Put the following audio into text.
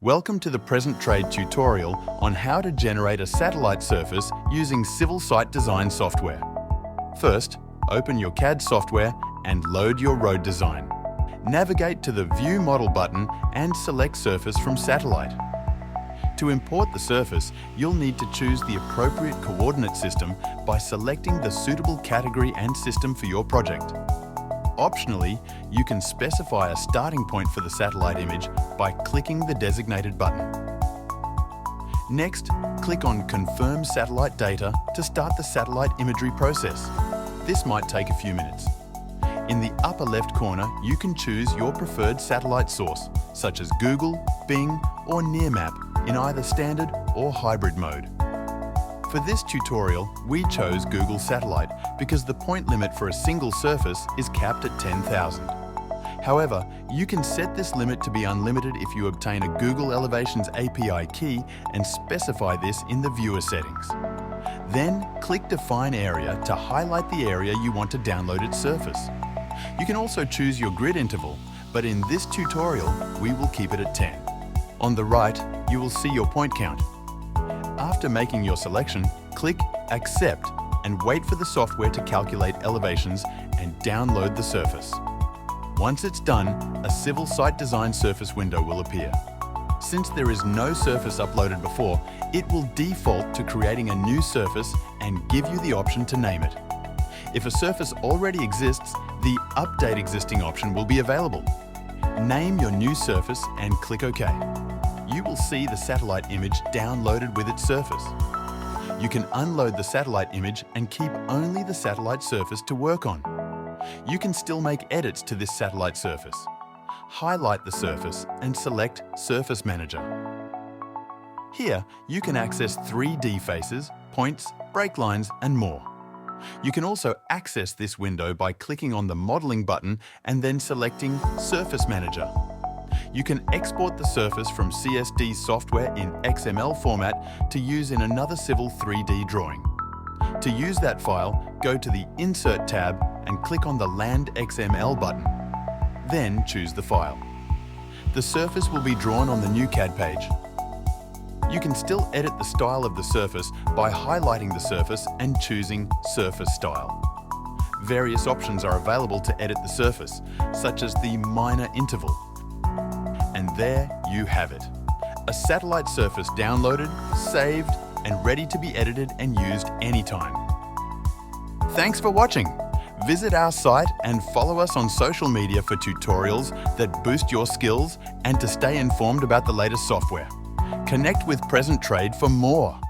Welcome to the present trade tutorial on how to generate a satellite surface using civil site design software. First, open your CAD software and load your road design. Navigate to the View Model button and select Surface from Satellite. To import the surface, you'll need to choose the appropriate coordinate system by selecting the suitable category and system for your project. Optionally, you can specify a starting point for the satellite image by clicking the designated button. Next, click on Confirm Satellite Data to start the satellite imagery process. This might take a few minutes. In the upper left corner, you can choose your preferred satellite source, such as Google, Bing, or Nearmap in either standard or hybrid mode. For this tutorial, we chose Google Satellite because the point limit for a single surface is capped at 10,000. However, you can set this limit to be unlimited if you obtain a Google Elevations API key and specify this in the viewer settings. Then, click Define Area to highlight the area you want to download its surface. You can also choose your grid interval, but in this tutorial, we will keep it at 10. On the right, you will see your point count. After making your selection, click Accept and wait for the software to calculate elevations and download the surface. Once it's done, a civil site design surface window will appear. Since there is no surface uploaded before, it will default to creating a new surface and give you the option to name it. If a surface already exists, the Update Existing option will be available. Name your new surface and click OK. You will see the satellite image downloaded with its surface. You can unload the satellite image and keep only the satellite surface to work on. You can still make edits to this satellite surface. Highlight the surface and select Surface Manager. Here, you can access 3D faces, points, break lines, and more. You can also access this window by clicking on the Modeling button and then selecting Surface Manager. You can export the surface from CSD software in XML format to use in another civil 3D drawing. To use that file, go to the Insert tab and click on the Land XML button. Then choose the file. The surface will be drawn on the new CAD page. You can still edit the style of the surface by highlighting the surface and choosing Surface Style. Various options are available to edit the surface, such as the minor interval. And there you have it. A satellite surface downloaded, saved, and ready to be edited and used anytime. Thanks for watching. Visit our site and follow us on social media for tutorials that boost your skills and to stay informed about the latest software. Connect with Present Trade for more.